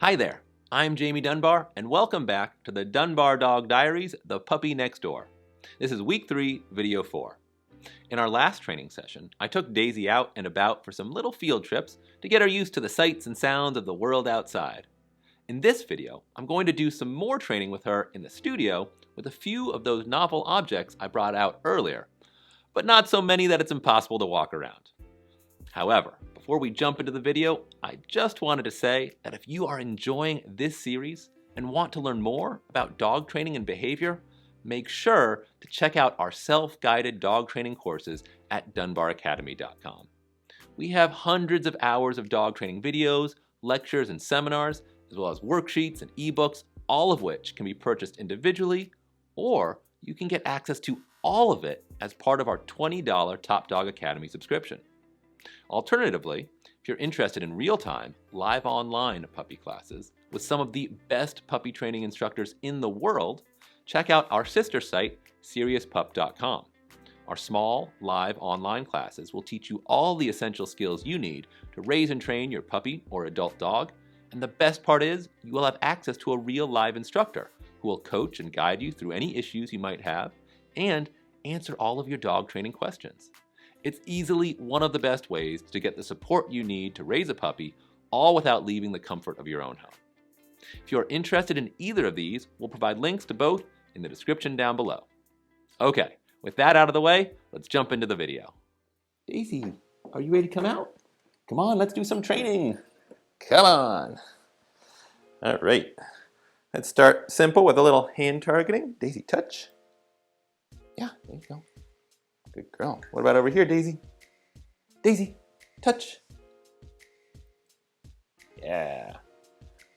Hi there, I'm Jamie Dunbar, and welcome back to the Dunbar Dog Diaries, The Puppy Next Door. This is Week 3, Video 4. In our last training session, I took Daisy out and about for some little field trips to get her used to the sights and sounds of the world outside. In this video, I'm going to do some more training with her in the studio with a few of those novel objects I brought out earlier, but not so many that it's impossible to walk around. However, before we jump into the video, I just wanted to say that if you are enjoying this series and want to learn more about dog training and behavior, make sure to check out our self-guided dog training courses at dunbaracademy.com. We have hundreds of hours of dog training videos, lectures, and seminars, as well as worksheets and ebooks, all of which can be purchased individually, or you can get access to all of it as part of our $20 Top Dog Academy subscription. Alternatively, if you're interested in real-time, live online puppy classes with some of the best puppy training instructors in the world, check out our sister site, SeriousPup.com. Our small, live online classes will teach you all the essential skills you need to raise and train your puppy or adult dog, and the best part is you will have access to a real live instructor who will coach and guide you through any issues you might have and answer all of your dog training questions. It's easily one of the best ways to get the support you need to raise a puppy, all without leaving the comfort of your own home. If you're interested in either of these, we'll provide links to both in the description down below. Okay, with that out of the way, let's jump into the video. Daisy, are you ready to come out? Come on, let's do some training. Come on. All right, let's start simple with a little hand targeting. Daisy, touch. Yeah, there you go. Good girl. What about over here, Daisy? Daisy, touch. Yeah.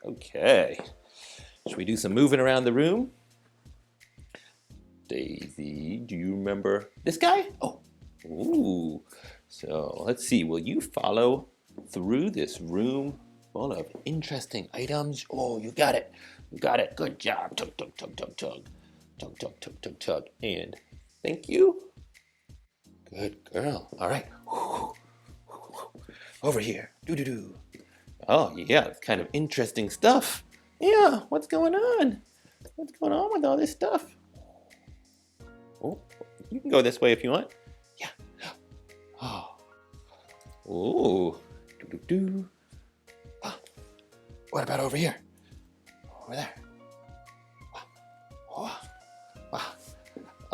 Okay. Should we do some moving around the room? Daisy, do you remember this guy? Oh. Ooh. So let's see. Will you follow through this room full of interesting items? Oh, you got it. You got it. Good job. Tug, tug, tug, tug, tug. Tug, tug, tug, tug, tug. And thank you. Good girl. All right. Over here. Do-do-do. Oh, yeah. It's kind of interesting stuff. Yeah. What's going on? What's going on with all this stuff? Oh, you can go this way if you want. Yeah. Oh. Ooh. Do-do-do. Oh. What about over here? Over there. Oh. Wow.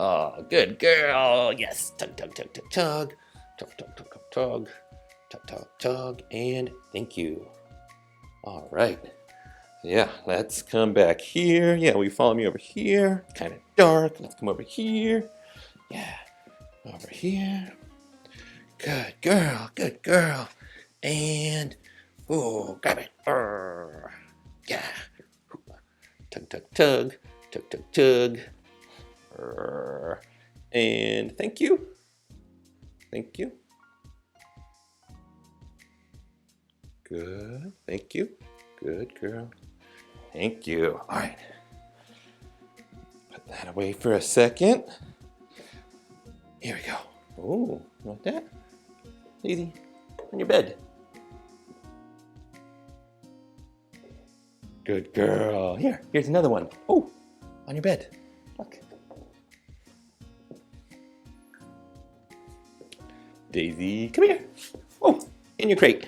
Oh, good girl. Yes. Tug, tug, tug, tug, tug. Tug, tug, tug, tug, tug. Tug, tug, tug. And thank you. All right. Yeah, let's come back here. Yeah, will you follow me over here? It's kind of dark. Let's come over here. Yeah. Over here. Good girl. Good girl. And, oh, grab it. Yeah. Tug, tug, tug. Tug, tug, tug. And thank you. Thank you. Good. Thank you. Good girl. Thank you. All right. Put that away for a second. Here we go. Oh, you want that? Easy. On your bed. Good girl. Here's another one. Oh, on your bed. Look. Daisy, come here. Oh, in your crate.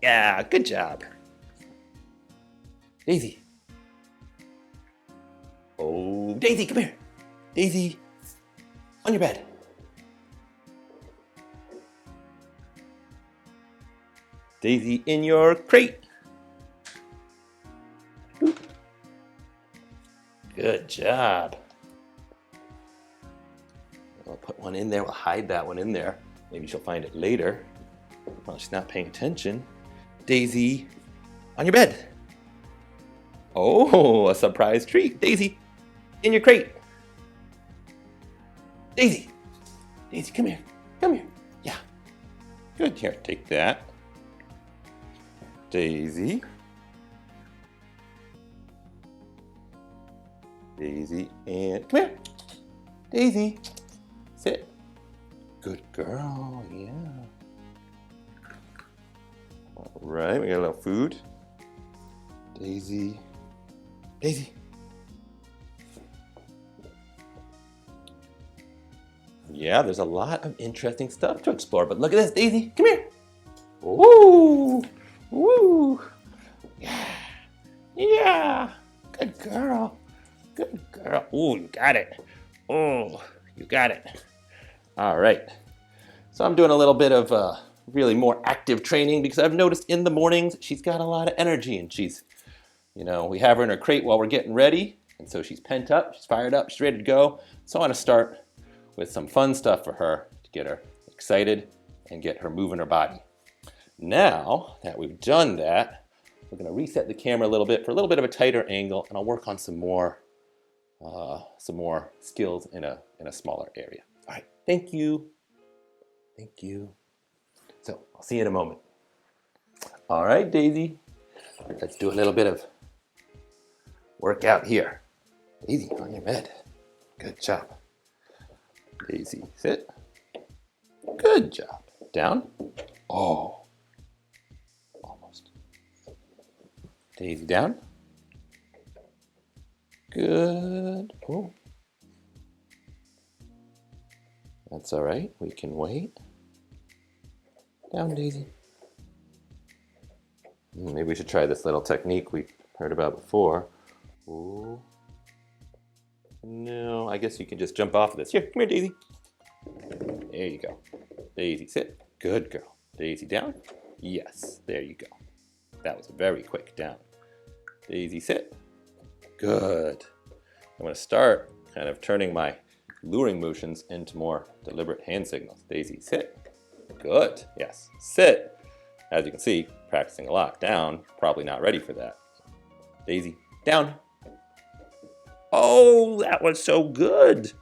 Yeah, good job. Daisy. Oh, Daisy, come here. Daisy, on your bed. Daisy, in your crate. Good job. We'll put one in there. We'll hide that one in there. Maybe she'll find it later. Well, she's not paying attention. Daisy, on your bed. Oh, a surprise treat. Daisy, in your crate. Daisy. Daisy, come here. Come here. Yeah. Good. Here, take that. Daisy. Daisy, and come here. Daisy, sit. Good girl, yeah. All right, we got a little food. Daisy. Daisy. Yeah, there's a lot of interesting stuff to explore, but look at this, Daisy. Come here. Woo! Woo! Yeah. Yeah. Good girl. Good girl. Ooh, you got it. Oh, you got it. All right. So I'm doing a little bit of really more active training because I've noticed in the mornings she's got a lot of energy and she's, we have her in her crate while we're getting ready. And so she's pent up, she's fired up, she's ready to go. So I want to start with some fun stuff for her to get her excited and get her moving her body. Now that we've done that, we're going to reset the camera a little bit for a little bit of a tighter angle, and I'll work on some more skills in a smaller area. All right, thank you. Thank you. So I'll see you in a moment. All right, Daisy, let's do a little bit of workout here. Daisy, on your bed. Good job. Daisy, sit. Good job. Down. Oh, almost. Daisy, down. Good. Oh. That's all right. We can wait. Down, Daisy. Maybe we should try this little technique we heard about before. Ooh. No, I guess you can just jump off of this. Here, come here, Daisy. There you go. Daisy, sit. Good girl. Daisy, down. Yes, there you go. That was very quick. Down. Daisy, sit. Good. I'm going to start kind of turning my luring motions into more deliberate hand signals. Daisy, sit. Good. Yes. Sit. As you can see, practicing a lot. Down. Probably not ready for that. Daisy, down. Oh, that was so good.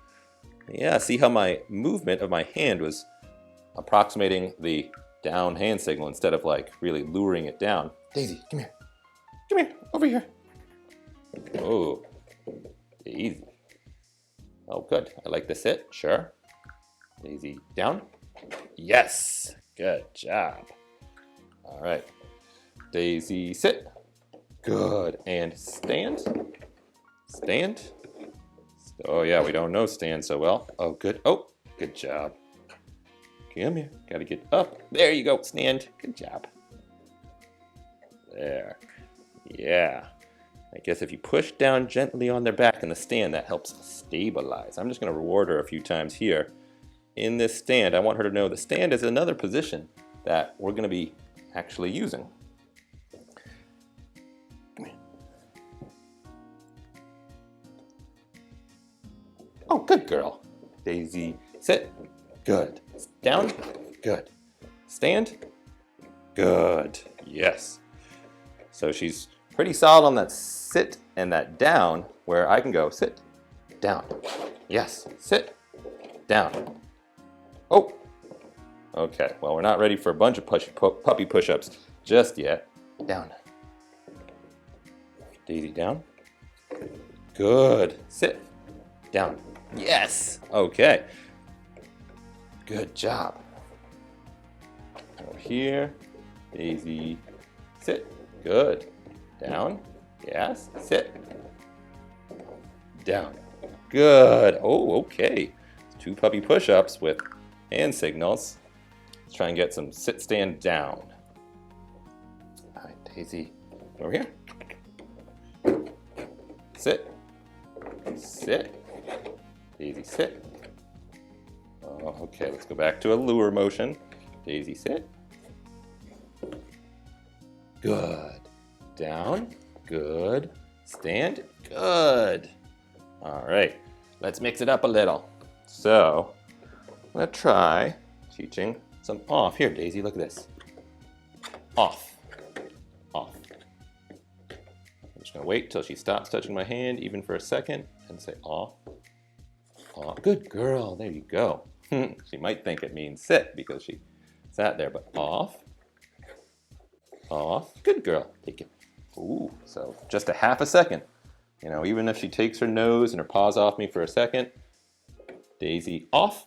Yeah, see how my movement of my hand was approximating the down hand signal instead of like really luring it down. Daisy, come here. Come here. Over here. Oh, Daisy. Oh, good. I like the sit. Sure. Daisy, down. Yes. Good job. All right. Daisy, sit. Good. And stand. Stand. Oh, yeah, we don't know stand so well. Oh, good. Oh, good job. Come here. Got to get up. There you go. Stand. Good job. There. Yeah. I guess if you push down gently on their back in the stand, that helps stabilize. I'm just going to reward her a few times here. In this stand, I want her to know the stand is another position that we're going to be actually using. Come here. Oh, good girl. Daisy, sit. Good. Down. Good. Stand. Good. Yes. So she's pretty solid on that sit and that down, where I can go sit, down. Yes. Sit. Down. Oh. Okay. Well, we're not ready for a bunch of puppy push-ups just yet. Down. Daisy, down. Good. Sit. Down. Yes. Okay. Good job. Over here. Daisy, sit. Good. Down. Yes. Sit. Down. Good. Oh, okay. 2 puppy push-ups with hand signals. Let's try and get some sit, stand, down. All right, Daisy, over here. Sit. Sit. Daisy, sit. Oh, okay, let's go back to a lure motion. Daisy, sit. Good. Down. Good. Stand. Good. All right, let's mix it up a little. So, I'm going to try teaching some off. Here, Daisy, look at this. Off. Off. I'm just going to wait till she stops touching my hand, even for a second, and say off. Off. Good girl. There you go. She might think it means sit because she sat there, but off. Off. Good girl. Take it. Ooh, so just a half a second. Even if she takes her nose and her paws off me for a second. Daisy, off.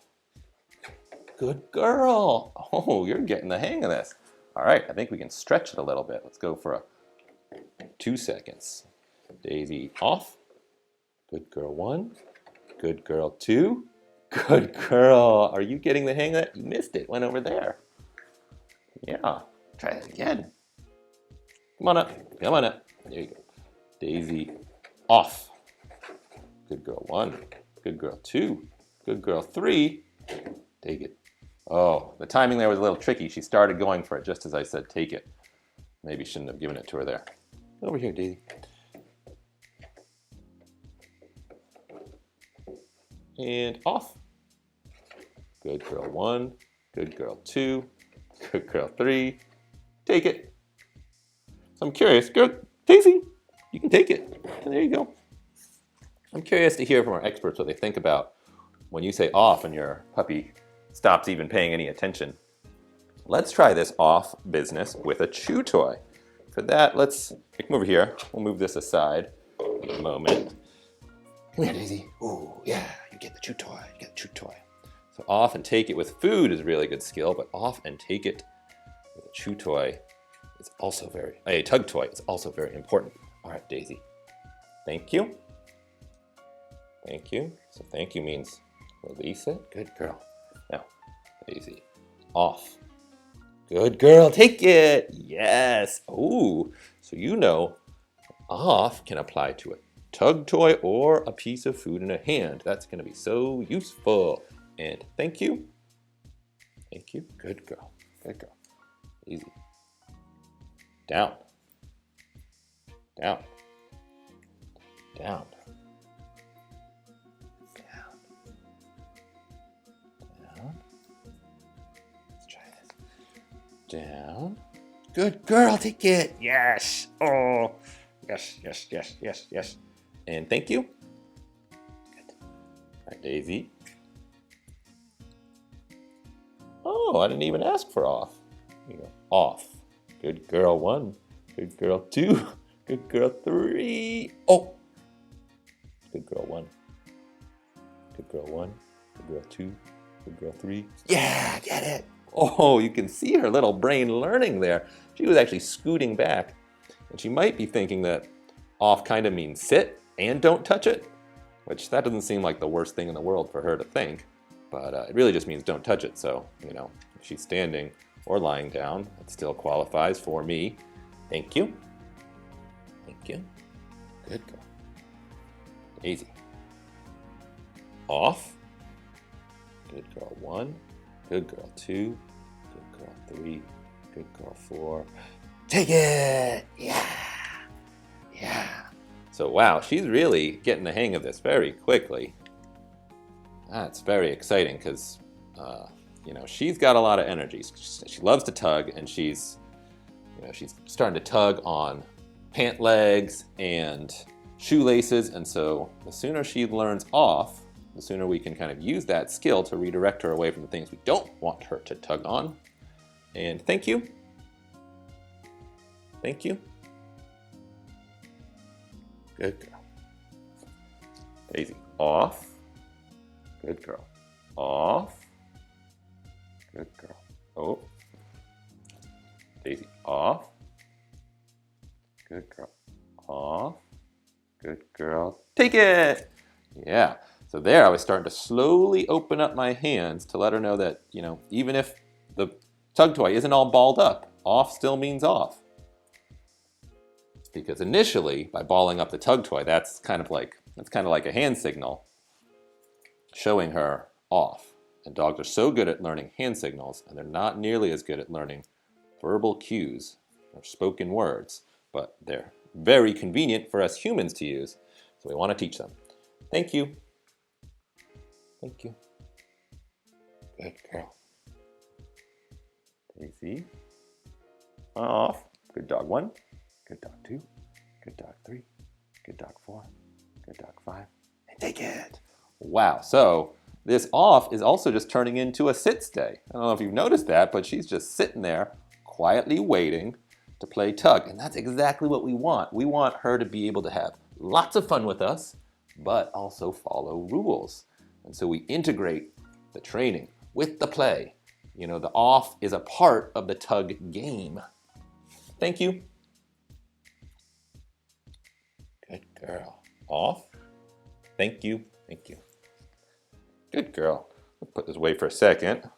Good girl. Oh, you're getting the hang of this. All right, I think we can stretch it a little bit. Let's go for a 2 seconds. Daisy, off. Good girl, 1. Good girl, 2. Good girl. Are you getting the hang of that? You missed it. Went over there. Yeah. Try that again. Come on up. Come on up. There you go. Daisy, off. Good girl, 1. Good girl, 2. Good girl, 3. Take it. Oh, the timing there was a little tricky. She started going for it just as I said take it. Maybe shouldn't have given it to her there. Over here, Daisy. And off. Good girl, 1. Good girl, 2. Good girl, 3. Take it. So I'm curious. Girl, Daisy, you can take it. And there you go. I'm curious to hear from our experts what they think about when you say off and your puppy stops even paying any attention. Let's try this off business with a chew toy. For that, let's come over here. We'll move this aside in a moment. Come here, Daisy. Ooh, yeah, you get the chew toy. You get the chew toy. So off and take it with food is a really good skill, but off and take it with a chew toy is also a tug toy is also very important. All right, Daisy. Thank you. Thank you. So thank you means release it. Good girl. Now, Daisy, off. Good girl, take it. Yes. Ooh, so you know off can apply to a tug toy or a piece of food in a hand. That's going to be so useful. And thank you. Thank you. Good girl. Good girl. Easy. Down. Down. Down. Down. Good girl, take it. Yes. Oh, yes, yes, yes, yes, yes. And thank you. Good. All right, Daisy. Oh, I didn't even ask for off. Here you go. Off. Good girl, 1. Good girl, 2. Good girl, 3. Oh. Good girl, 1. Good girl, 1. Good girl, 2. Good girl, 3. Yeah, get it. Oh, you can see her little brain learning there. She was actually scooting back. And she might be thinking that off kind of means sit and don't touch it, which that doesn't seem like the worst thing in the world for her to think. But it really just means don't touch it. So, you know, if she's standing or lying down, it still qualifies for me. Thank you. Thank you. Good girl. Easy. Off. Good girl, 1. Good girl, 2. Good girl, 3. Good girl, 4. Take it! Yeah! Yeah! So wow, she's really getting the hang of this very quickly. That's very exciting because, you know, she's got a lot of energy. She loves to tug, and she's starting to tug on pant legs and shoelaces. And so the sooner she learns off, the sooner we can kind of use that skill to redirect her away from the things we don't want her to tug on. And thank you. Thank you. Good girl. Daisy, off. Good girl. Off. Good girl. Oh. Daisy, off. Good girl. Off. Good girl. Take it! Yeah. So there I was starting to slowly open up my hands to let her know that, you know, even if the tug toy isn't all balled up, off still means off. Because initially, by balling up the tug toy, that's kind of like a hand signal showing her off. And dogs are so good at learning hand signals, and they're not nearly as good at learning verbal cues or spoken words, but they're very convenient for us humans to use, so we want to teach them. Thank you. Thank you. Good girl. Daisy. Off. Good dog, 1. Good dog, 2. Good dog, 3. Good dog, 4. Good dog, 5. And take it. Wow. So this off is also just turning into a sit stay. I don't know if you've noticed that, but she's just sitting there quietly waiting to play tug. And that's exactly what we want. We want her to be able to have lots of fun with us, but also follow rules. And so we integrate the training with the play. You know, the off is a part of the tug game. Thank you. girl. Off. Thank you. Thank you. Good girl. I'll put this away for a second.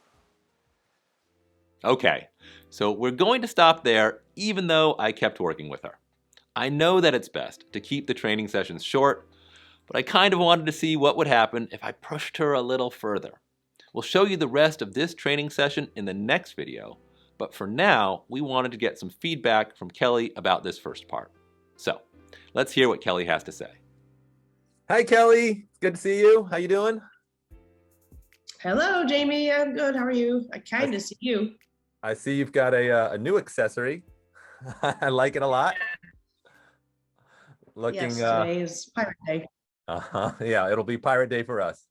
Okay, so we're going to stop there even though I kept working with her. I know that it's best to keep the training sessions short, but I kind of wanted to see what would happen if I pushed her a little further. We'll show you the rest of this training session in the next video, but for now, we wanted to get some feedback from Kelly about this first part. So, let's hear what Kelly has to say. Hi, Kelly. Good to see you. How you doing? Hello, Jamie. I'm good. How are you? I kind of see you. I see you've got a new accessory. I like it a lot. Yes, today is Pirate Day. Yeah, it'll be Pirate Day for us.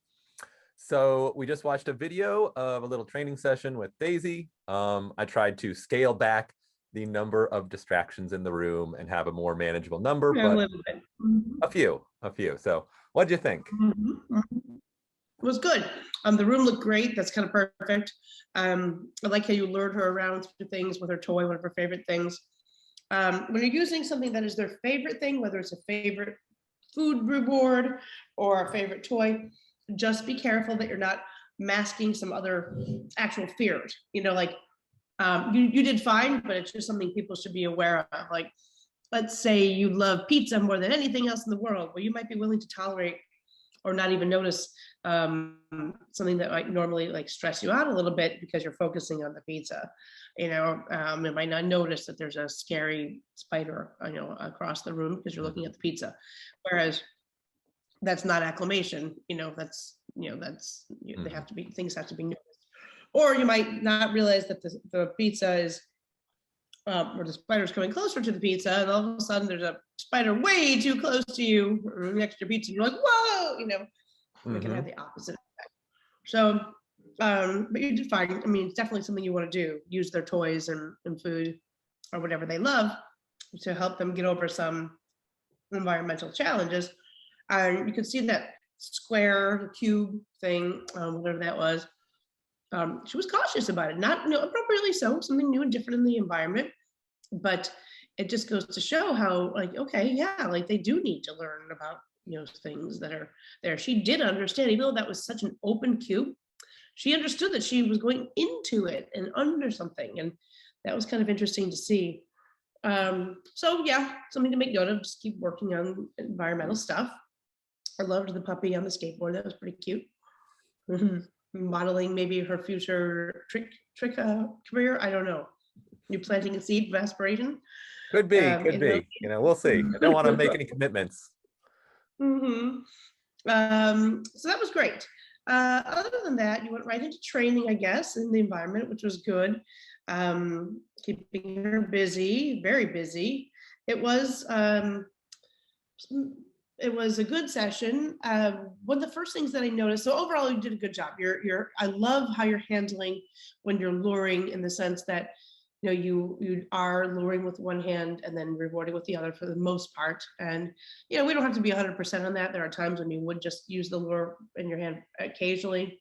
So we just watched a video of a little training session with Daisy. I tried to scale back the number of distractions in the room and have a more manageable number, A but little bit. a few. So what'd you think? It was good. The room looked great. That's kind of perfect. I like how you lured her around through things with her toy, one of her favorite things. When you're using something that is their favorite thing, whether it's a favorite food reward or a favorite toy, just be careful that you're not masking some other actual fears. You know, like you did fine, but it's just something people should be aware of. Like, let's say you love pizza more than anything else in the world. Well, you might be willing to tolerate or not even notice something that might normally like stress you out a little bit because you're focusing on the pizza. You know, you might not notice that there's a scary spider, you know, across the room because you're looking at the pizza. Whereas that's not acclimation. You know, that's they have to be, things have to be noticed. Or you might not realize that the pizza is or the spider's coming closer to the pizza, and all of a sudden there's a spider way too close to you or next to your pizza. You're like, whoa, you know, it can have the opposite effect. So, but you did fine. I mean, it's definitely something you want to do. Use their toys and food or whatever they love to help them get over some environmental challenges. And you can see that square, cube thing, whatever that was. She was cautious about it, not appropriately so, something new and different in the environment, but it just goes to show how, like, okay, yeah, like they do need to learn about, you know, things that are there. She did understand, even though that was such an open cube, she understood that she was going into it and under something, and that was kind of interesting to see. So yeah, something to make note of. Just keep working on environmental stuff. I loved the puppy on the skateboard. That was pretty cute. Modeling maybe her future trick career. I don't know. You planting a seed of aspiration? Could be. You know, we'll see. I don't want to make any commitments. So that was great. Other than that, you went right into training, I guess, in the environment, which was good. Keeping her busy, very busy. It was a good session. One of the first things that I noticed, so overall you did a good job. I love how you're handling when you're luring, in the sense that, you know, you are luring with one hand and then rewarding with the other for the most part. And, you know, we don't have to be 100% on that. There are times when you would just use the lure in your hand occasionally,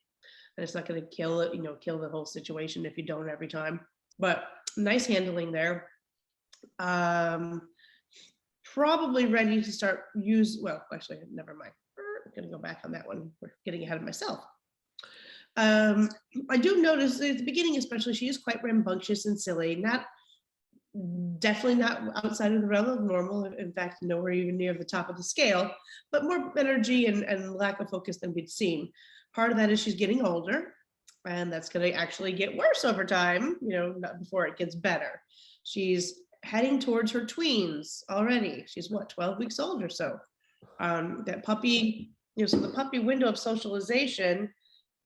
and it's not going to kill it, you know, kill the whole situation if you don't every time. But nice handling there. Probably ready to start well, actually, never mind. I'm gonna go back on that one. We're getting ahead of myself. I do notice at the beginning, especially, she is quite rambunctious and silly. Definitely not outside of the realm of normal. In fact, nowhere even near the top of the scale, but more energy and lack of focus than we'd seen. Part of that is she's getting older, and that's going to actually get worse over time, you know, not before it gets better. She's heading towards her tweens already. She's what, 12 weeks old or so. That puppy, you know, so the puppy window of socialization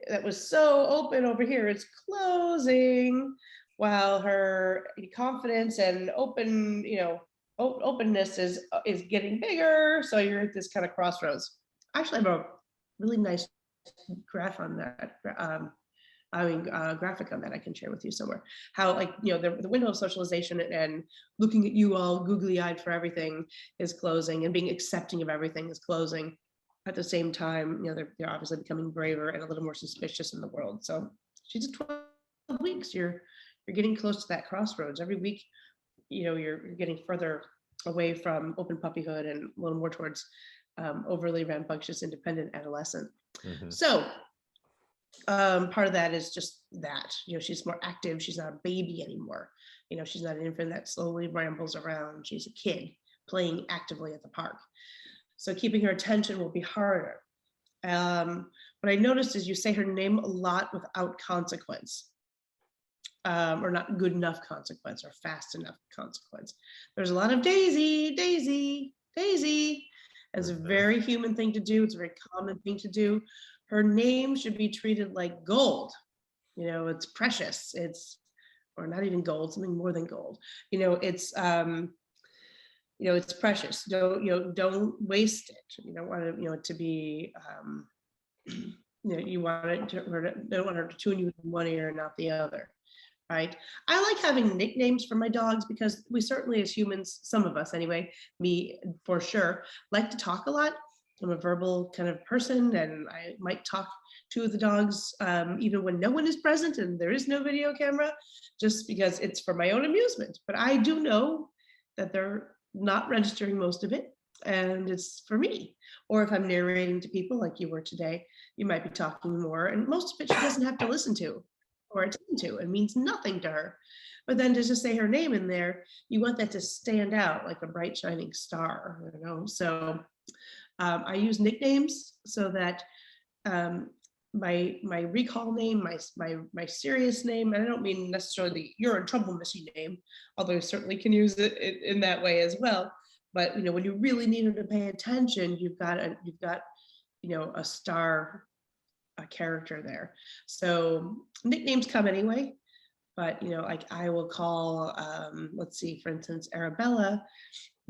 that was so open over here, it's closing, while her confidence and open, you know, openness is getting bigger. So you're at this kind of crossroads. Actually, I have a really nice graph on that. Graphic on that I can share with you somewhere. How, like, you know, the window of socialization and looking at you all googly-eyed for everything is closing, and being accepting of everything is closing. At the same time, you know, they're obviously becoming braver and a little more suspicious in the world. So she's at 12 weeks. You're getting close to that crossroads. Every week, you know, you're getting further away from open puppyhood and a little more towards overly rambunctious, independent adolescent. So part of that is just that, she's more active. She's not a baby anymore. She's not an infant that slowly rambles around. She's a kid playing actively at the park. So keeping her attention will be harder. What I noticed is you say her name a lot without consequence, or not good enough consequence, or fast enough consequence. There's a lot of Daisy, Daisy, Daisy. It's a very human thing to do. It's a very common thing to do. Her name should be treated like gold. It's precious. Or not even gold, something more than gold. It's precious. Don't waste it. You don't want it to be you want it don't want her to tune you in one ear and not the other. Right. I like having nicknames for my dogs because we certainly, as humans, some of us anyway, me for sure, like to talk a lot. I'm a verbal kind of person, and I might talk to the dogs even when no one is present and there is no video camera, just because it's for my own amusement. But I do know that they're not registering most of it, and it's for me. Or if I'm narrating to people like you were today, you might be talking more, and most of it she doesn't have to listen to or attend to. It means nothing to her. But then to just say her name in there, you want that to stand out like a bright shining star, So I use nicknames so that my recall name, my serious name, and I don't mean necessarily the "you're in trouble, Missy" name, although I certainly can use it in that way as well. But when you really need her to pay attention, you've got a star, a character there. So nicknames come anyway, but like I will call, let's see, for instance, Arabella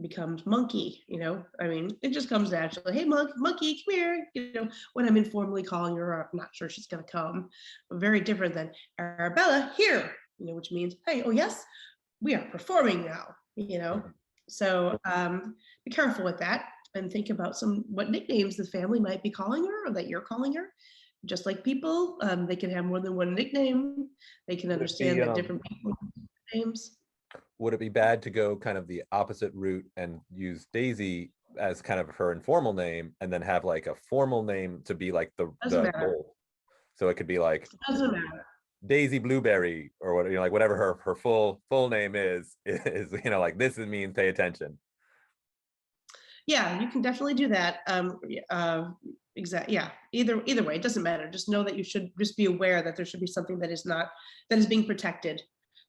becomes Monkey. It just comes naturally. Hey, Monkey, come here. When I'm informally calling her, I'm not sure she's gonna come. Very different than Arabella, here. Which means, hey, oh yes, we are performing now. So be careful with that and think about what nicknames the family might be calling her or that you're calling her. Just like people, they can have more than one nickname. They can understand that different people have names. Would it be bad to go kind of the opposite route and use Daisy as kind of her informal name, and then have like a formal name to be like the goal? So it could be like doesn't matter. Daisy Blueberry, or what, like whatever her full name is like this means pay attention. Yeah, you can definitely do that. Exactly. Yeah. Either way, it doesn't matter. Just know that you should just be aware that there should be something that is being protected,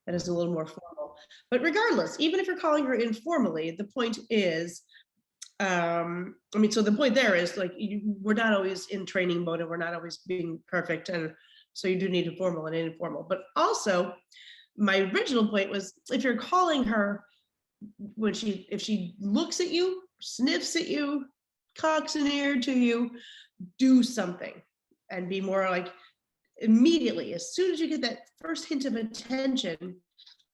that is a little more formal. But regardless, even if you're calling her informally, the point is, so the point there is like we're not always in training mode and we're not always being perfect, and so you do need a formal and informal. But also, my original point was if you're calling her if she looks at you, sniffs at you, cocks an ear to you, do something and be more like immediately. As soon as you get that first hint of attention,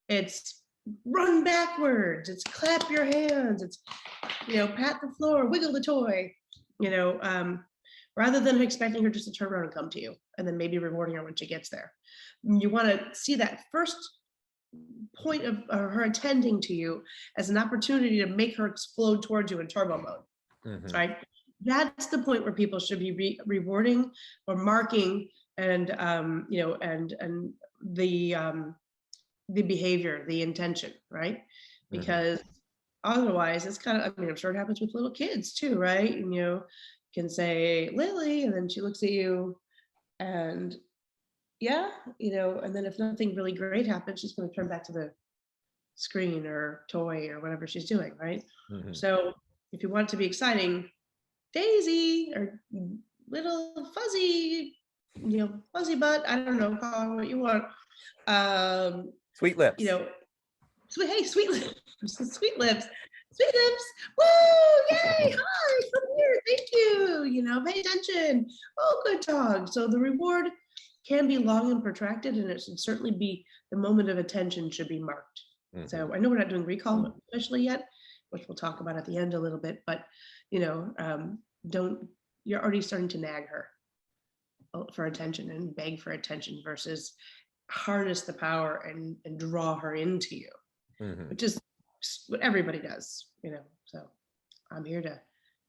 it's run backwards, it's clap your hands, it's pat the floor, wiggle the toy, rather than expecting her just to turn around and come to you and then maybe rewarding her when she gets there. You want to see that first point of her attending to you as an opportunity to make her explode towards you in turbo mode. Right? That's the point where people should be rewarding or marking and the behavior, the intention, right? Because otherwise it's kind of, I'm sure it happens with little kids too, right? And you can say Lily, and then she looks at you and and then if nothing really great happens, she's going to turn back to the screen or toy or whatever she's doing, right? So if you want it to be exciting, Daisy or little fuzzy, fuzzy butt, I don't know, call it what you want. Sweet lips. Sweet lips. Sweet lips. Sweet lips. Woo! Yay! Hi, come here. Thank you. Pay attention. Oh, good dog. So the reward can be long and protracted, and it should certainly be the moment of attention should be marked. So I know we're not doing recall officially yet, which we'll talk about at the end a little bit, but you're already starting to nag her for attention and beg for attention versus harness the power and draw her into you, which is what everybody does, so I'm here to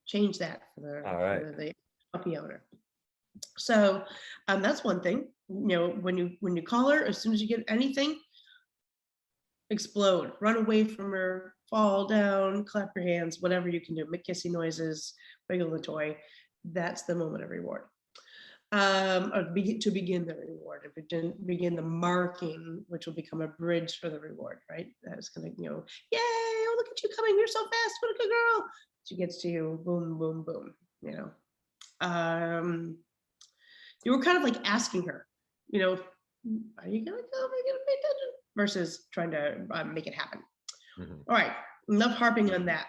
change that for All right. the puppy owner. So that's one thing. When you call her, as soon as you get anything, explode, run away from her, fall down, clap your hands, whatever you can do, make kissy noises, wiggle the toy. That's the moment of reward. To begin the reward, begin the marking, which will become a bridge for the reward, right? That's gonna, yay, oh, look at you coming, you're so fast, what a good girl. She gets to you, boom, boom, boom, you were kind of like asking her, are you gonna come? Are you gonna pay attention? Versus trying to make it happen. Mhm. All right, enough harping on that.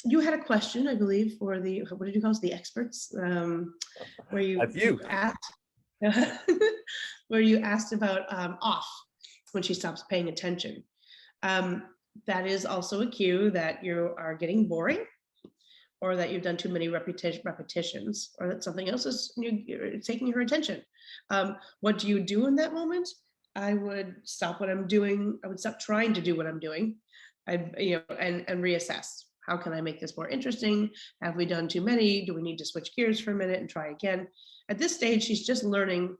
You had a question, I believe, for what did you call us, the experts, where That's you. asked, where you asked about off when she stops paying attention. That is also a cue that you are getting boring, or that you've done too many repetitions, or that something else is taking her attention. What do you do in that moment? I would stop what I'm doing. I would stop trying to do what I'm doing, and reassess. How can I make this more interesting? Have we done too many? Do we need to switch gears for a minute and try again? At this stage, she's just learning,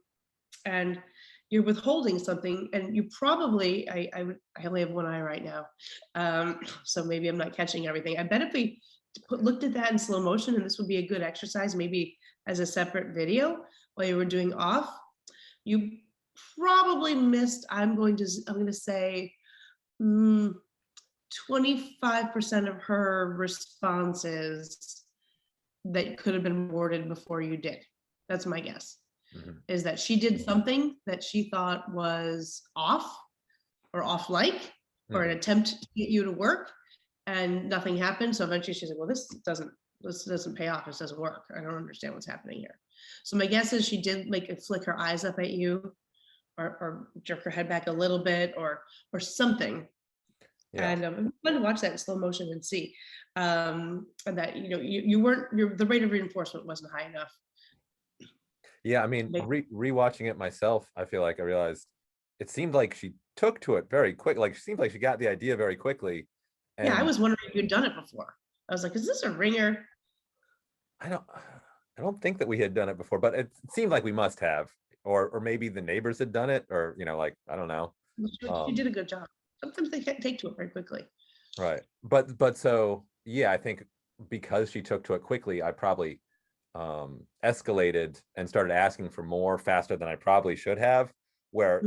and you're withholding something. And you probably, I only have one eye right now, so maybe I'm not catching everything. I bet if we looked at that in slow motion, and this would be a good exercise, maybe as a separate video while you were doing off, you probably missed, I'm going to say 25% of her responses that could have been rewarded before you did. That's my guess. Mhm. Is that she did something that she thought was off, or off-like, or an attempt to get you to work, and nothing happened. So eventually she's like, well, this doesn't pay off. This doesn't work. I don't understand what's happening here. So my guess is she did flick her eyes up at you, or jerk her head back a little bit, or something. Yeah. And I'm going to watch that in slow motion and see and that the rate of reinforcement wasn't high enough. Yeah, I mean, rewatching it myself, I feel like I realized it seemed like she took to it very quick. Like, it seemed like she got the idea very quickly. And yeah, I was wondering if you'd done it before. I was like, is this a ringer? I don't think that we had done it before, but it seemed like we must have, or maybe the neighbors had done it, or I don't know. You did a good job. Sometimes they take to it very quickly. Right, but so yeah, I think because she took to it quickly, I probably escalated and started asking for more faster than I probably should have. Where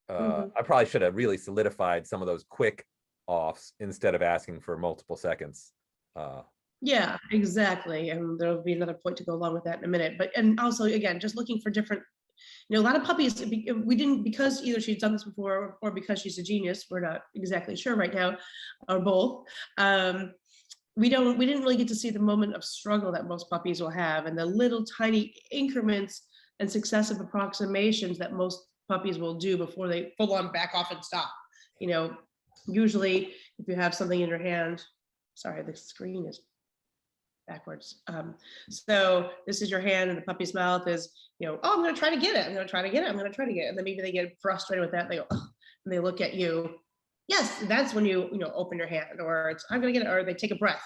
I probably should have really solidified some of those quick offs instead of asking for multiple seconds. Yeah, exactly. And there'll be another point to go along with that in a minute. And also, again, just looking for different, a lot of puppies, we didn't, because either she's done this before or because she's a genius, we're not exactly sure right now, or both. We didn't really get to see the moment of struggle that most puppies will have, and the little tiny increments and successive approximations that most puppies will do before they full on back off and stop. Usually if you have something in your hand, sorry, the screen is backwards. So this is your hand, and the puppy's mouth is, oh, I'm going to try to get it. I'm going to try to get it. I'm going to try to get it. And then maybe they get frustrated with that. And they go, oh, and they look at you. Yes, that's when you open your hand, or it's, I'm going to get it, or they take a breath.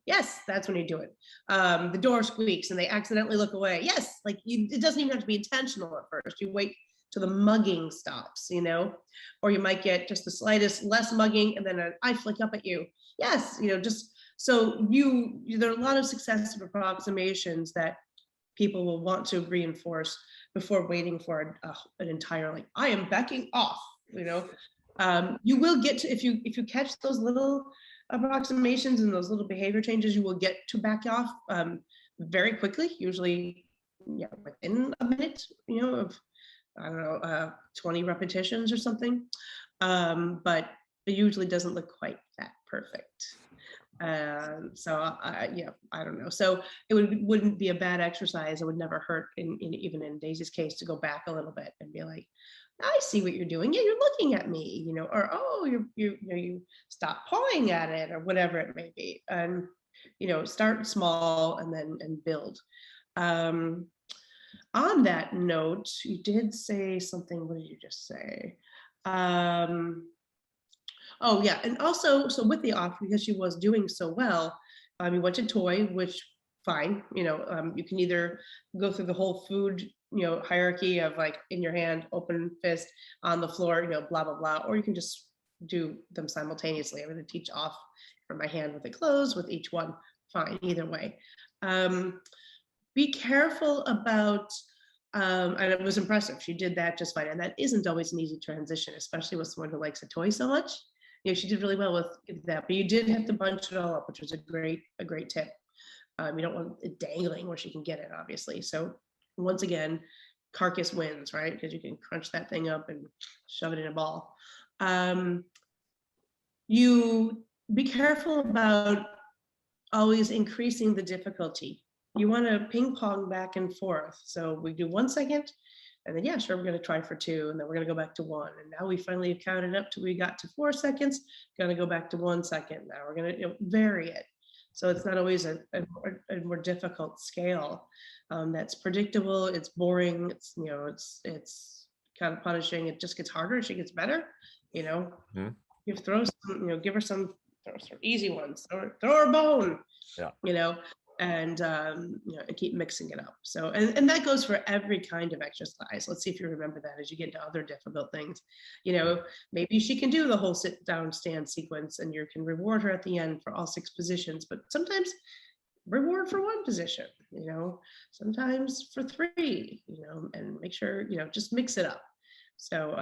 Yes, that's when you do it. The door squeaks and they accidentally look away. Yes, it doesn't even have to be intentional at first. You wait till the mugging stops, or you might get just the slightest less mugging, and then an eye flick up at you. Yes, just so there are a lot of successive approximations that people will want to reinforce before waiting for an entire, I am backing off, you will get to, if you catch those little approximations and those little behavior changes, you will get to back off very quickly, usually within a minute, of, I don't know, 20 repetitions or something. But it usually doesn't look quite that perfect. So I don't know. So it wouldn't be a bad exercise. It would never hurt even in Daisy's case to go back a little bit and be like, I see what you're doing. Yeah, you're looking at me, or, oh, you stop pawing at it, or whatever it may be. And, start small and build. On that note, you did say something. What did you just say? Oh yeah, and also, so with the off, because she was doing so well, we went to toy, which fine, you can either go through the whole food, hierarchy of like in your hand, open fist, on the floor, blah blah blah, or you can just do them simultaneously. I'm going to teach off from my hand with it closed, with each one, fine, either way. Be careful about, and it was impressive. She did that just fine, and that isn't always an easy transition, especially with someone who likes a toy so much. She did really well with that, but you did have to bunch it all up, which was a great tip. You don't want it dangling where she can get it, obviously. So once again, carcass wins, right? Because you can crunch that thing up and shove it in a ball. You be careful about always increasing the difficulty. You want to ping pong back and forth. So we do 1 second, and then, yeah, sure, we're going to try for 2, and then we're going to go back to 1. And now we finally have counted up till we got to 4 seconds, going to go back to 1 second. Now we're going to vary it. So it's not always a more difficult scale. That's predictable. It's boring. It's, it's kind of punishing. It just gets harder. She gets better. Mm-hmm. You throw some, give her some easy ones. Throw her a bone. Yeah. And keep mixing it up. So, and that goes for every kind of exercise. Let's see if you remember that as you get into other difficult things. Maybe she can do the whole sit down stand sequence, and you can reward her at the end for all 6 positions, but sometimes reward for 1 position, sometimes for 3, and make sure, just mix it up. So,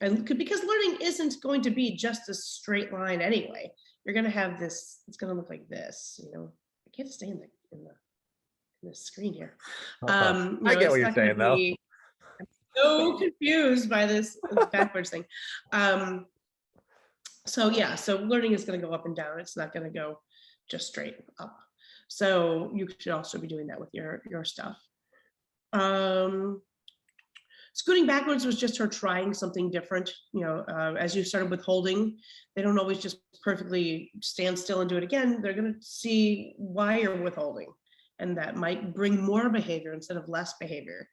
and because learning isn't going to be just a straight line anyway. You're going to have this, it's going to look like this, I can't stay in the screen here. I get what you're saying, though. I'm so confused by this backwards thing. So learning is going to go up and down. It's not going to go just straight up. So you should also be doing that with your stuff. Scooting backwards was just her trying something different. As you started with holding, they don't always just perfectly stand still and do it again. They're going to see why you're withholding, and that might bring more behavior instead of less behavior.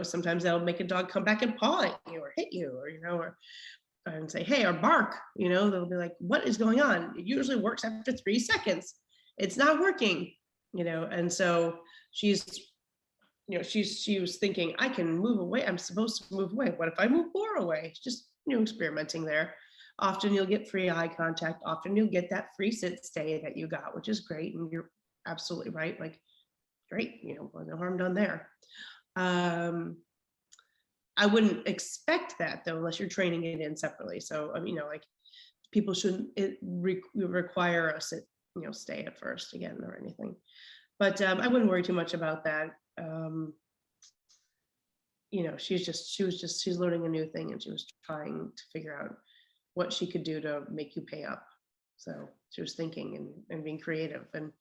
Sometimes that'll make a dog come back and paw at you or hit you, or and say, hey, or bark. They'll be like, what is going on? It usually works after 3 seconds. It's not working. And so she was thinking, I can move away. I'm supposed to move away. What if I move more away? Just, experimenting there. Often you'll get free eye contact. Often you'll get that free sit stay that you got, which is great. And you're absolutely right. Like, great, no harm done there. I wouldn't expect that though, unless you're training it in separately. So, like people shouldn't require a sit, stay at first again or anything. But I wouldn't worry too much about that. She's learning a new thing, and she was trying to figure out what she could do to make you pay up. So she was thinking and being creative, and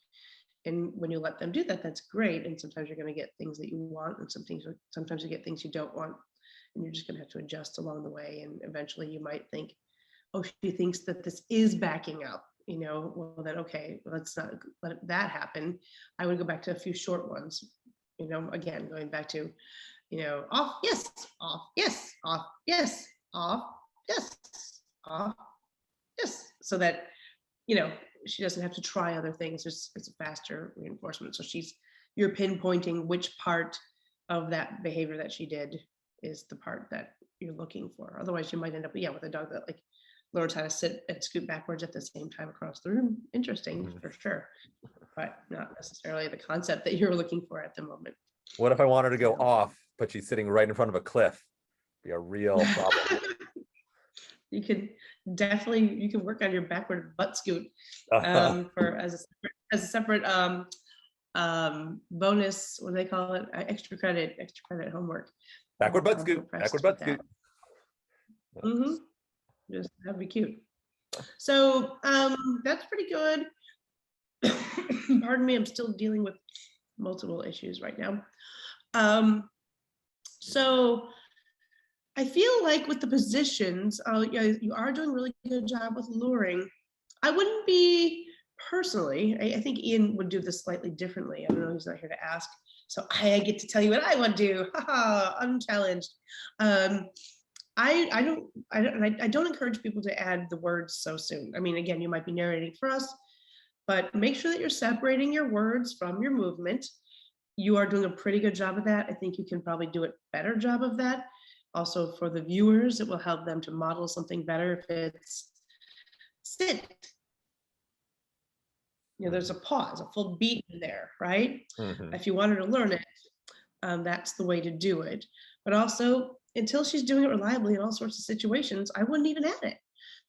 when you let them do that, that's great. And sometimes you're going to get things that you want, and sometimes you get things you don't want, and you're just going to have to adjust along the way. And eventually you might think, oh, she thinks that this is backing up. Well then, okay, let's not let that happen. I would go back to a few short ones, again, going back to, off, yes, off, yes, off, yes, off, yes, off, yes. So that, she doesn't have to try other things. It's a faster reinforcement. So you're pinpointing which part of that behavior that she did is the part that you're looking for. Otherwise you might end up, with a dog that like learns how to sit and scoot backwards at the same time across the room. Interesting, for sure, but not necessarily the concept that you're looking for at the moment. What if I want her to go off, but she's sitting right in front of a cliff? Be a real problem. You can work on your backward butt scoot for as a separate bonus. What do they call it? Extra credit homework. Backward butt scoot. Backward butt scoot. Mm-hmm. Just that'd be cute. So that's pretty good. Pardon me, I'm still dealing with multiple issues right now. So I feel like with the positions, you are doing a really good job with luring. I wouldn't be personally, I think Ian would do this slightly differently. I don't know, he's not here to ask. So I get to tell you what I would do. Haha, unchallenged. I don't encourage people to add the words so soon. I mean, again, you might be narrating for us, but make sure that you're separating your words from your movement. You are doing a pretty good job of that. I think you can probably do a better job of that. Also, for the viewers, it will help them to model something better if it's sit. There's a pause, a full beat in there, right? Mhm. If you want her to learn it, that's the way to do it. But also, until she's doing it reliably in all sorts of situations, I wouldn't even add it.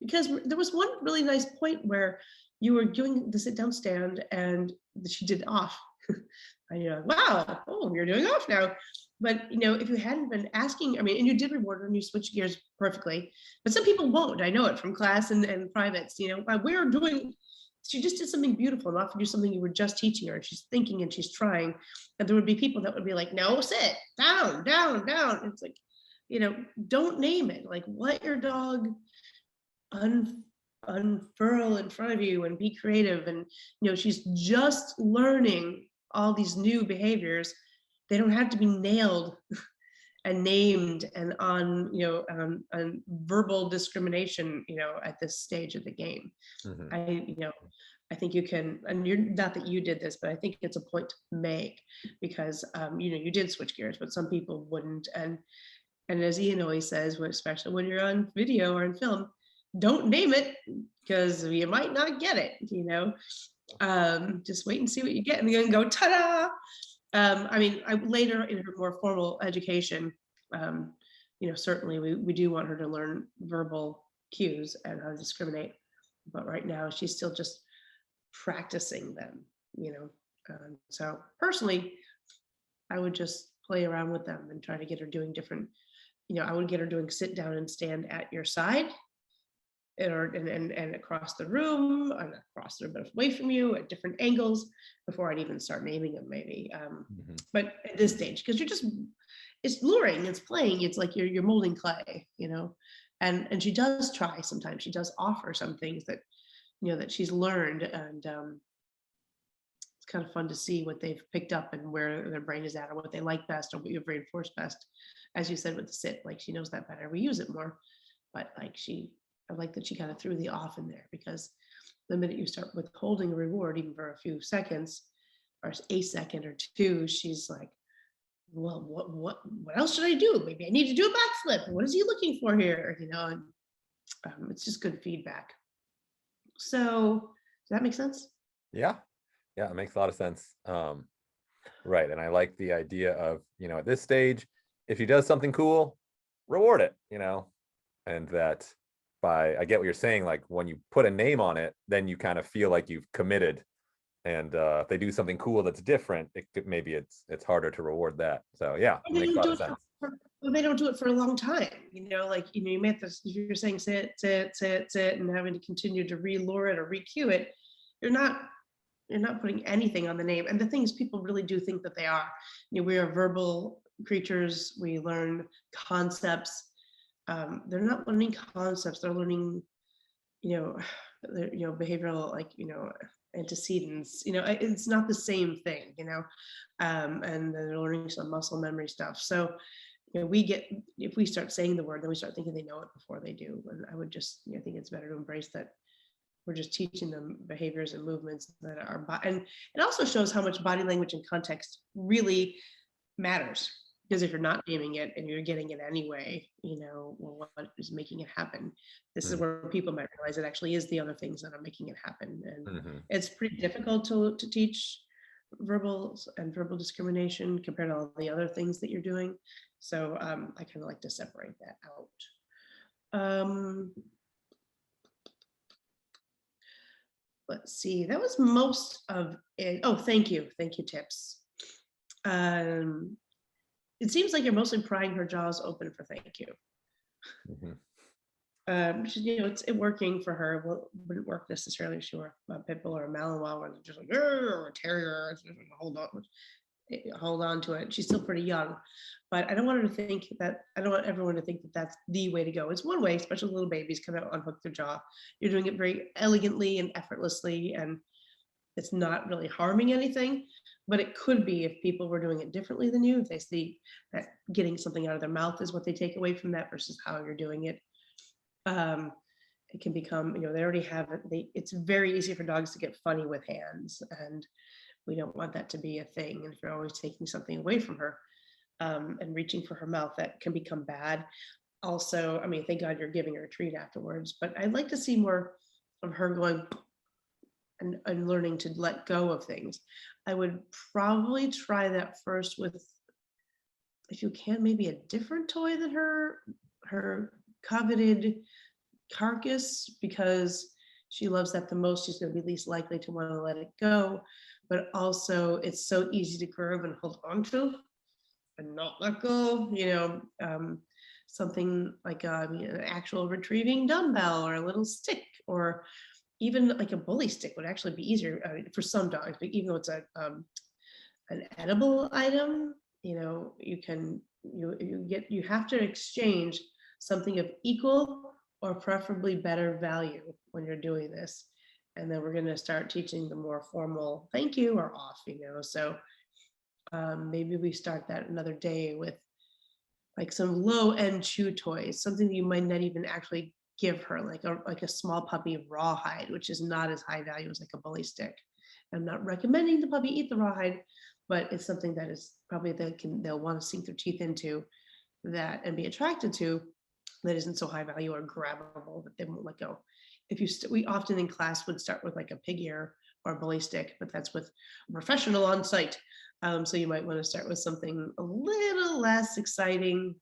Because there was one really nice point where you were doing the sit down stand and she did off. And you're like, wow, oh, you're doing off now. But if you hadn't been asking, I mean, and you did reward her and you switched gears perfectly, but some people won't. I know it from class and privates, we're doing, she just did something beautiful and offered you something you were just teaching her, and she's thinking and she's trying. And there would be people that would be like, no, sit down, down, down. And it's like, don't name it. Like, let your dog unfurl in front of you and be creative. And she's just learning all these new behaviors. They don't have to be nailed and named and on verbal discrimination at this stage of the game. Mhm. I think you can, and you're not that you did this, but I think it's a point to make, because you did switch gears, but some people wouldn't. And as Ian always says, especially when you're on video or in film, don't name it, because you might not get it. Just wait and see what you get, and then go ta-da. I mean, later in her more formal education, certainly we do want her to learn verbal cues and how to discriminate. But right now, she's still just practicing them. So personally, I would just play around with them and try to get her doing different. I would get her doing sit down and stand at your side, and across the room, and across the room, but away from you at different angles before I'd even start naming them, maybe. Mhm. But at this stage, because it's luring, it's playing, it's like you're molding clay, and she does try sometimes. She does offer some things that that she's learned, and it's kind of fun to see what they've picked up and where their brain is at, or what they like best, or what you've reinforced best. As you said with the sit, like she knows that better. We use it more, but I like that she kind of threw the off in there, because the minute you start withholding a reward, even for a few seconds, or a second or two, she's like, well, what else should I do? Maybe I need to do a backflip. What is he looking for here? And it's just good feedback. So does that make sense? Yeah, it makes a lot of sense. Right, and I like the idea of, at this stage, if she does something cool, reward it, and that I get what you're saying, like when you put a name on it, then you kind of feel like you've committed. And if they do something cool that's different, maybe it's harder to reward that. So yeah, it makes a lot of sense. They don't do it for a long time, you made this, if you're saying sit, and having to continue to re-lure it or re-cue it, you're not putting anything on the name. And the thing is, people really do think that they are. We are verbal creatures. We learn concepts. They're not learning concepts. They're learning, behavioral, antecedents. It's not the same thing. And they're learning some muscle memory stuff. So, if we start saying the word, then we start thinking they know it before they do. And I would just, I think it's better to embrace that we're just teaching them behaviors and movements that are, and it also shows how much body language and context really matters. Because if you're not naming it and you're getting it anyway, well, what is making it happen? This is where people might realize it actually is the other things that are making it happen. And it's pretty difficult to teach verbal discrimination compared to all the other things that you're doing. So I kind of like to separate that out. Let's see, that was most of it. Oh, thank you, Tips. It seems like you're mostly prying her jaws open for thank you. It's working for her. Wouldn't work necessarily if she were a pit bull or a Malinois, where they're just like, or a terrier, hold on to it. She's still pretty young, but I don't want her to think that, I don't want everyone to think that that's the way to go. It's one way, especially little babies kind of unhook their jaw. You're doing it very elegantly and effortlessly, and it's not really harming anything. but it could be if people were doing it differently than you, if they see that getting something out of their mouth is what they take away from that versus how you're doing it. It can become, they already have it. It's very easy for dogs to get funny with hands, and we don't want that to be a thing. And if you're always taking something away from her and reaching for her mouth, that can become bad. Also, I mean, thank God you're giving her a treat afterwards, but I'd like to see more of her going and learning to let go of things. I would probably try that first with, if you can, maybe a different toy than her coveted carcass, because she loves that the most. She's going to be least likely to want to let it go. But also, it's so easy to grab and hold on to and not let go. Something like an actual retrieving dumbbell or a little stick, or even like a bully stick would actually be easier for some dogs. But even though it's an edible item, you have to exchange something of equal or preferably better value when you're doing this. And then we're going to start teaching the more formal thank you or off. So maybe we start that another day with like some low end chew toys, something that you might not even actually give her, like a small puppy rawhide, which is not as high value as like a bully stick. I'm not recommending the puppy eat the rawhide, but it's something that is probably they'll want to sink their teeth into that and be attracted to, that isn't so high value or grabbable that they won't let go. We often in class would start with like a pig ear or a bully stick, but that's with a professional on site. So you might want to start with something a little less exciting,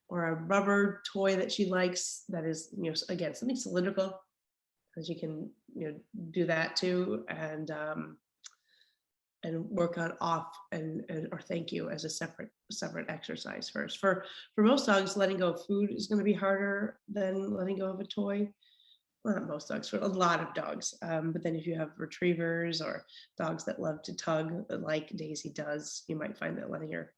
or a rubber toy that she likes that is, again, something cylindrical, because you can, do that too, and work on off and or thank you as a separate exercise first. For most dogs, letting go of food is going to be harder than letting go of a toy. Well, not most dogs, for a lot of dogs. But then if you have retrievers or dogs that love to tug, like Daisy does, you might find that letting her,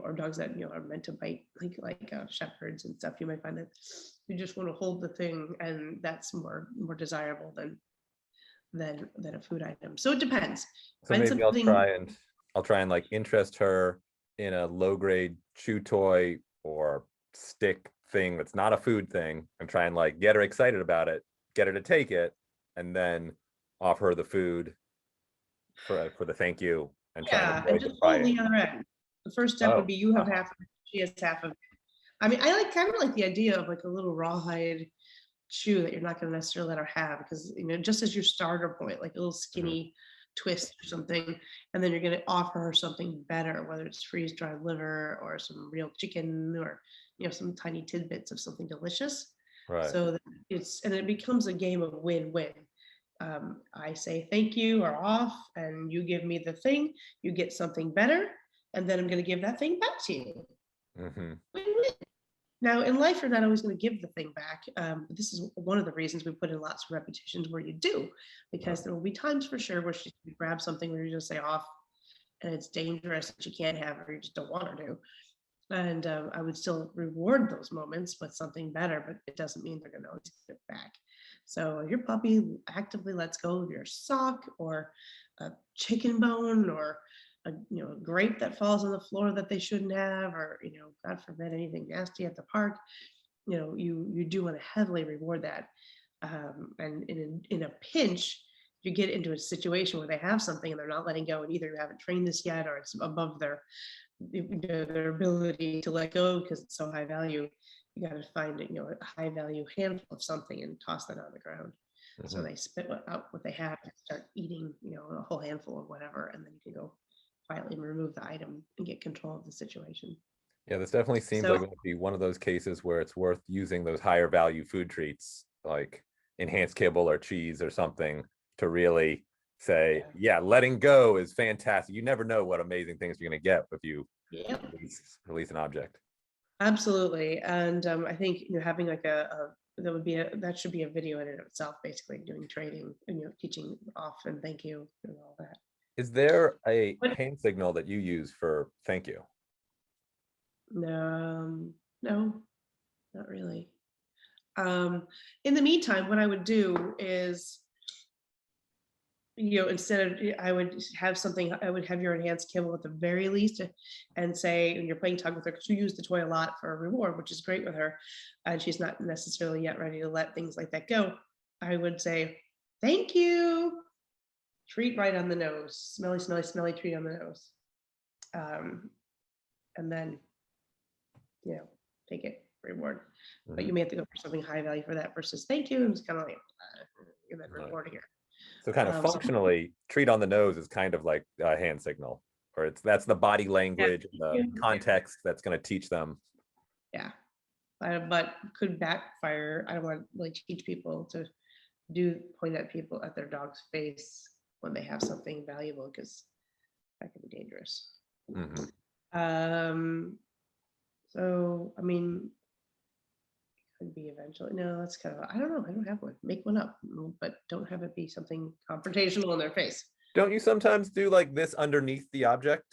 or dogs that are meant to bite, like shepherds and stuff, you might find that you just want to hold the thing, and that's more desirable than a food item. So it depends. So maybe I'll try and like interest her in a low grade chew toy or stick thing that's not a food thing, and try and like get her excited about it, get her to take it, and then offer her the food for the thank you, and try and just hold the other end. The first step would be you have half of it, she has half of it. I mean, I kind of like the idea of like a little rawhide chew that you're not going to necessarily let her have, because just as your starter point, like a little skinny twist or something, and then you're going to offer her something better, whether it's freeze-dried liver or some real chicken, or some tiny tidbits of something delicious. Right. So that it becomes a game of win-win. I say thank you or off, and you give me the thing, you get something better, and then I'm going to give that thing back to you. Win-win. Now, in life, you're not always going to give the thing back. But this is one of the reasons we put in lots of repetitions where you do, because there will be times for sure where she grabs something where you just say off, and it's dangerous and she can't have it, or you just don't want her to. And I would still reward those moments with something better, but it doesn't mean they're going to always give it back. So if your puppy actively lets go of your sock or a chicken bone or a grape that falls on the floor that they shouldn't have, or God forbid anything nasty at the park, you do want to heavily reward that. And in a pinch, you get into a situation where they have something and they're not letting go, and either you haven't trained this yet, or it's above their ability to let go because it's so high value. You got to find a high value handful of something and toss that on the ground. So they spit out what they have and start eating a whole handful of whatever, and then you can go quietly remove the item and get control of the situation. Yeah, this definitely seems like it would be one of those cases where it's worth using those higher value food treats like enhanced kibble or cheese or something to really say, yeah, letting go is fantastic. You never know what amazing things you're going to get if you release an object. Absolutely. And I think having like that should be a video in and of itself, basically doing training and teaching off and thank you and all that. Is there a hand signal that you use for thank you? No, not really. In the meantime, what I would do is instead of, I would have your enhanced kibble at the very least, and say, when you're playing tug with her, because you use the toy a lot for a reward, which is great with her, and she's not necessarily yet ready to let things like that go. I would say, thank you, treat right on the nose, smelly, smelly, smelly treat on the nose. And then, take it, reward. But you may have to go for something high value for that versus thank you. And it's kind of like, and then reward here. So kind of functionally, treat on the nose is kind of like a hand signal, or that's the body language, the context that's going to teach them. Yeah, but could backfire. I don't want to like teach people to point at people at their dog's face when they have something valuable, because that can be dangerous. So I mean, it could be eventually. No, that's kind of, I don't know. I don't have one. Make one up, but don't have it be something confrontational in their face. Don't you sometimes do like this underneath the object,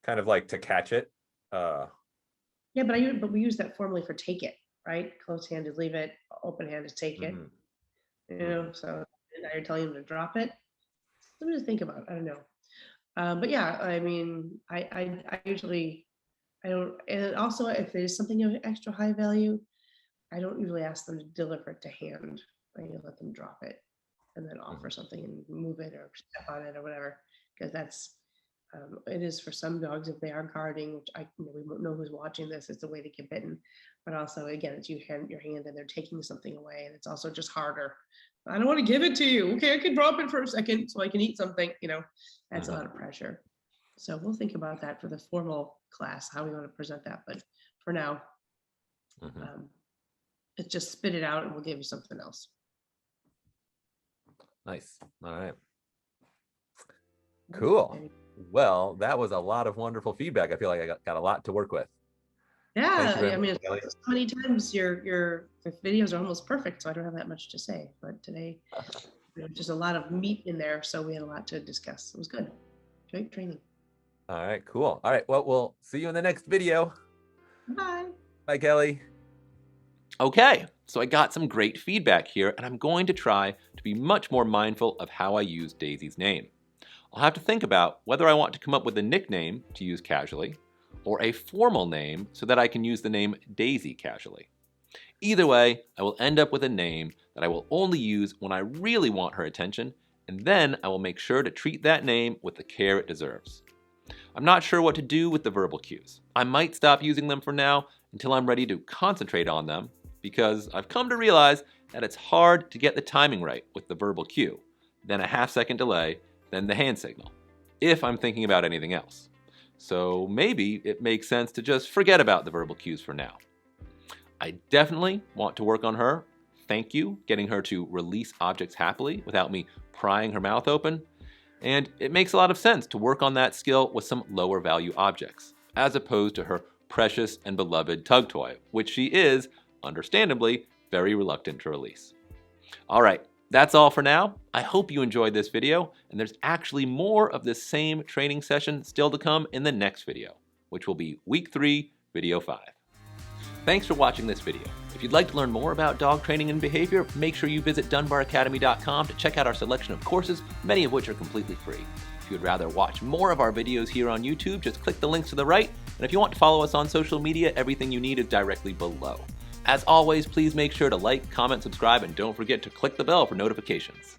kind of like to catch it? Yeah, but we use that formally for take it, right? Closed hand is leave it, open hand is take it. So now you're telling them to drop it. Something to think about. I don't know. But yeah, I mean, I usually, I don't, and also if there's something of extra high value, I don't usually ask them to deliver it to hand. I let them drop it and then offer something and move it or step on it or whatever, because that's, it is for some dogs, if they are guarding, which we won't know who's watching this, it's a way to get bitten. But also, again, it's your hand and they're taking something away, and it's also just harder. I don't want to give it to you. Okay, I can drop it for a second so I can eat something, that's a lot of pressure. So we'll think about that for the formal class, how we want to present that. But for now, it's just spit it out and we'll give you something else. Nice. All right. Cool. Well, that was a lot of wonderful feedback. I feel like I got a lot to work with. Yeah, I mean, so many times your videos are almost perfect, so I don't have that much to say. But today, there's just a lot of meat in there, so we had a lot to discuss. It was good. Great training. All right, cool. All right, well, we'll see you in the next video. Bye. Bye, Kelly. Okay, so I got some great feedback here, and I'm going to try to be much more mindful of how I use Daisy's name. I'll have to think about whether I want to come up with a nickname to use casually, or a formal name so that I can use the name Daisy casually. Either way, I will end up with a name that I will only use when I really want her attention, and then I will make sure to treat that name with the care it deserves. I'm not sure what to do with the verbal cues. I might stop using them for now until I'm ready to concentrate on them, because I've come to realize that it's hard to get the timing right with the verbal cue, then a half-second delay, then the hand signal, if I'm thinking about anything else. So maybe it makes sense to just forget about the verbal cues for now. I definitely want to work on her, thank you, getting her to release objects happily without me prying her mouth open. And it makes a lot of sense to work on that skill with some lower value objects, as opposed to her precious and beloved tug toy, which she is, understandably, very reluctant to release. All right, that's all for now. I hope you enjoyed this video, and there's actually more of this same training session still to come in the next video, which will be week 3, video 5. Thanks for watching this video. If you'd like to learn more about dog training and behavior, make sure you visit dunbaracademy.com to check out our selection of courses, many of which are completely free. If you'd rather watch more of our videos here on YouTube, just click the links to the right, and if you want to follow us on social media, everything you need is directly below. As always, please make sure to like, comment, subscribe, and don't forget to click the bell for notifications.